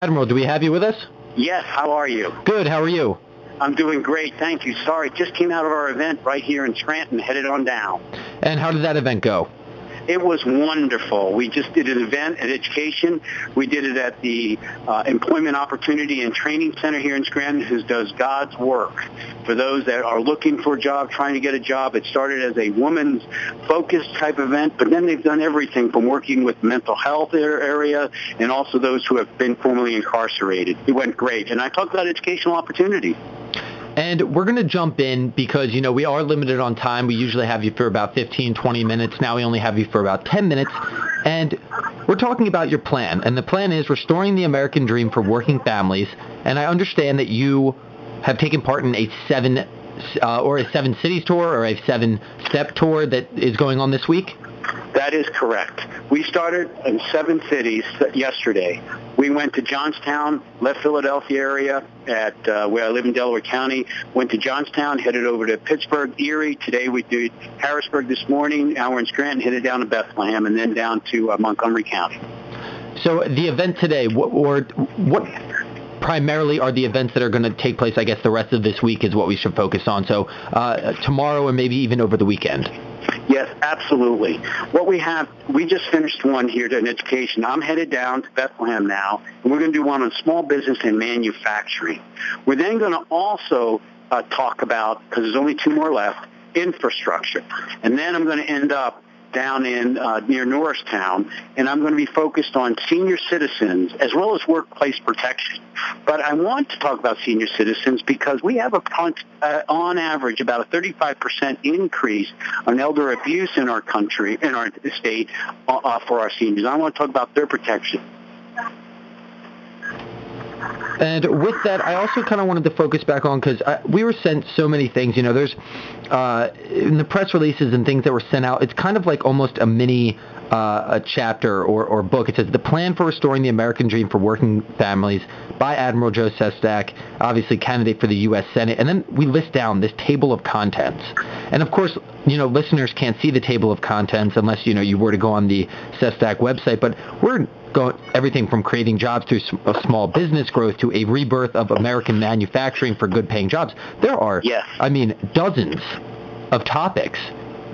Admiral, do we have you with us? Yes, how are you? Good, how are you? I'm doing great, thank you. Sorry, just came out of our event right here in Scranton, headed on down. And how did that event go? It was wonderful. We just did an event at education. We did it at the Employment Opportunity and Training Center here in Scranton, who does God's work for those that are looking for a job, trying to get a job. It started as a woman's focused type event, but then they've done everything from working with mental health area and also those who have been formerly incarcerated. It went great. And I talked about educational opportunity. And we're going to jump in because, we are limited on time. We usually have you for about 15, 20 minutes. Now we only have you for about 10 minutes. And we're talking about your plan. And the plan is restoring the American dream for working families. And I understand that you have taken part in a seven cities tour or a 7-step tour that is going on this week. That is correct. We started in 7 cities yesterday. We went to Johnstown, left Philadelphia area at where I live in Delaware County, went to Johnstown, headed over to Pittsburgh, Erie. Today we did Harrisburg this morning. Now we're in Scranton, headed down to Bethlehem, and then down to Montgomery County. So the event today, what primarily are the events that are going to take place, I guess, the rest of this week is what we should focus on. So tomorrow or maybe even over the weekend. Yes, absolutely. What we just finished one here in education. I'm headed down to Bethlehem now, and we're going to do one on small business and manufacturing. We're then going to also talk about, because there's only 2 more left, infrastructure. And then I'm going to end up down in near Norristown, and I'm going to be focused on senior citizens as well as workplace protection. But I want to talk about senior citizens because we have on average about a 35% increase on elder abuse in our country, in our state, for our seniors. I want to talk about their protection. And with that, I also kind of wanted to focus back on, because we were sent so many things. There's in the press releases and things that were sent out, it's kind of like almost a mini a chapter or book. It says, The Plan for Restoring the American Dream for Working Families by Admiral Joe Sestak, obviously candidate for the U.S. Senate. And then we list down this table of contents. And of course, listeners can't see the table of contents unless, you were to go on the Sestak website. But we're going everything from creating jobs through small business growth to a rebirth of American manufacturing for good-paying jobs. There are, dozens of topics.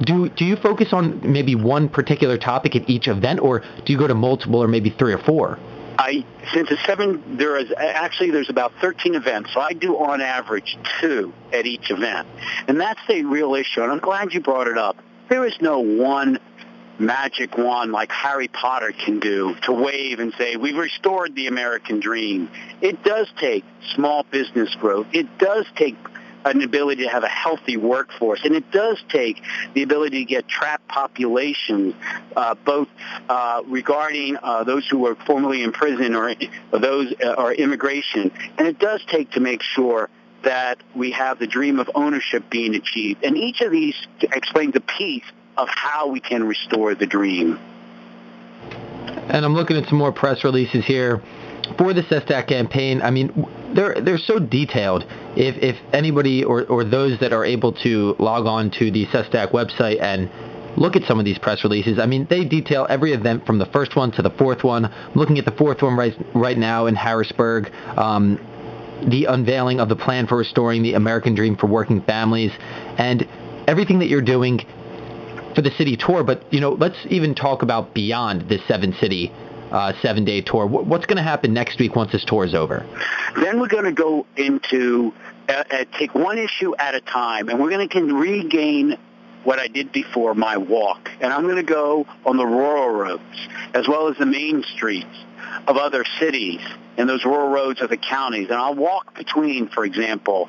Do you focus on maybe one particular topic at each event, or do you go to multiple or maybe 3 or 4? Since it's 7, there's about 13 events, so I do on average 2 at each event. And that's the real issue, and I'm glad you brought it up. There is no one magic wand like Harry Potter can do to wave and say, we've restored the American dream. It does take small business growth. It does take an ability to have a healthy workforce, and it does take the ability to get trapped populations, both regarding those who were formerly in prison or those or immigration. And it does take to make sure that we have the dream of ownership being achieved. And each of these explains a piece of how we can restore the dream. And I'm looking at some more press releases here for the Sestak campaign. I mean, they're so detailed. If anybody or those that are able to log on to the Sestak website and look at some of these press releases, I mean, they detail every event from the first one to the 4th one. I'm looking at the 4th one right now in Harrisburg. The unveiling of the plan for restoring the American dream for working families, and everything that you're doing for the city tour. But let's even talk about beyond this 7-city 7-day tour. What's going to happen next week once this tour is over? Then we're going to go into take one issue at a time, and we're going to regain what I did before, my walk. And I'm going to go on the rural roads as well as the main streets of other cities, and those rural roads of the counties. And I'll walk between, for example,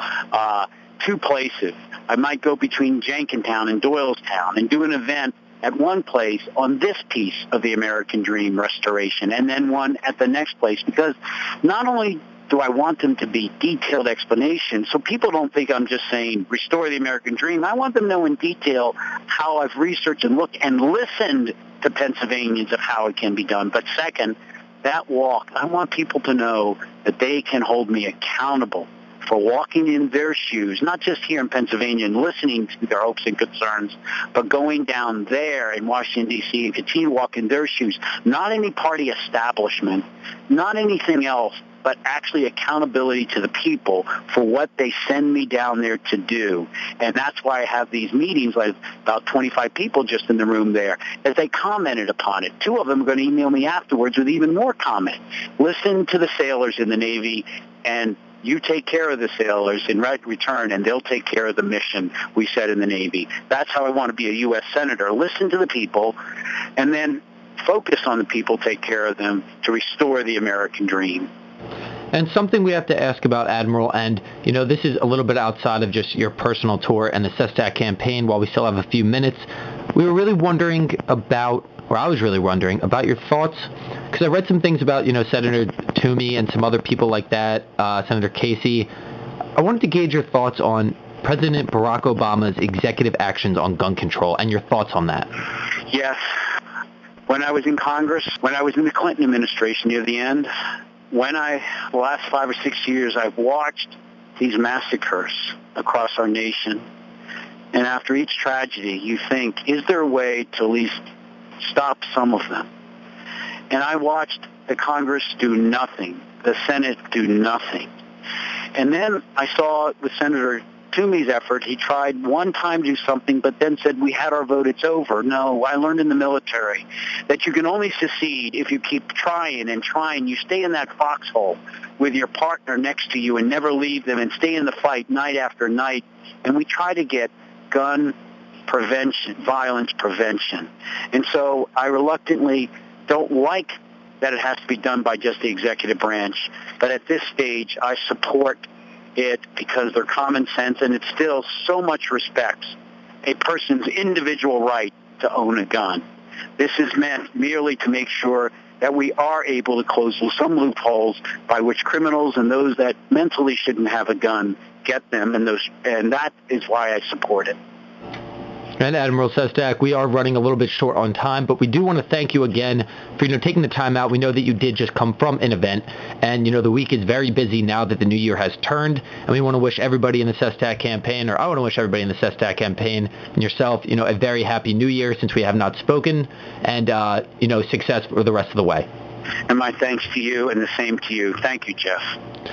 2 places. I might go between Jenkintown and Doylestown and do an event at one place on this piece of the American dream restoration, and then one at the next place, because not only do I want them to be detailed explanations so people don't think I'm just saying restore the American dream. I want them to know in detail how I've researched and looked and listened to Pennsylvanians of how it can be done. But second, that walk, I want people to know that they can hold me accountable for walking in their shoes, not just here in Pennsylvania and listening to their hopes and concerns, but going down there in Washington, D.C. and continue to walk in their shoes. Not any party establishment, not anything else, but actually accountability to the people for what they send me down there to do. And that's why I have these meetings, like about 25 people just in the room there, as they commented upon it. 2 of them are going to email me afterwards with even more comment. Listen to the sailors in the Navy, and you take care of the sailors in return, and they'll take care of the mission we set in the Navy. That's how I want to be a U.S. Senator. Listen to the people, and then focus on the people, take care of them to restore the American dream. And something we have to ask about, Admiral, and, this is a little bit outside of just your personal tour and the Sestak campaign. While we still have a few minutes, we were really wondering about, or I was really wondering about your thoughts, because I read some things about, Senator Toomey and some other people like that, Senator Casey. I wanted to gauge your thoughts on President Barack Obama's executive actions on gun control and your thoughts on that. Yes. When I was in Congress, when I was in the Clinton administration near the end, the last 5 or 6 years, I've watched these massacres across our nation. And after each tragedy, you think, is there a way to at least stop some of them? And I watched the Congress do nothing, the Senate do nothing. And then I saw with Senator Toomey's effort, he tried one time to do something, but then said, we had our vote, it's over. No, I learned in the military that you can only succeed if you keep trying and trying. You stay in that foxhole with your partner next to you and never leave them and stay in the fight night after night. And we try to get gun prevention, violence prevention. And so I reluctantly don't like that it has to be done by just the executive branch. But at this stage, I support it because they're common sense, and it still so much respects a person's individual right to own a gun. This is meant merely to make sure that we are able to close some loopholes by which criminals and those that mentally shouldn't have a gun get them, and that is why I support it. And Admiral Sestak, we are running a little bit short on time, but we do want to thank you again for taking the time out. We know that you did just come from an event, and the week is very busy now that the new year has turned, and we want to wish everybody in the Sestak campaign, or I want to wish everybody in the Sestak campaign and yourself, a very happy new year since we have not spoken, and success for the rest of the way. And my thanks to you, and the same to you. Thank you, Geoff.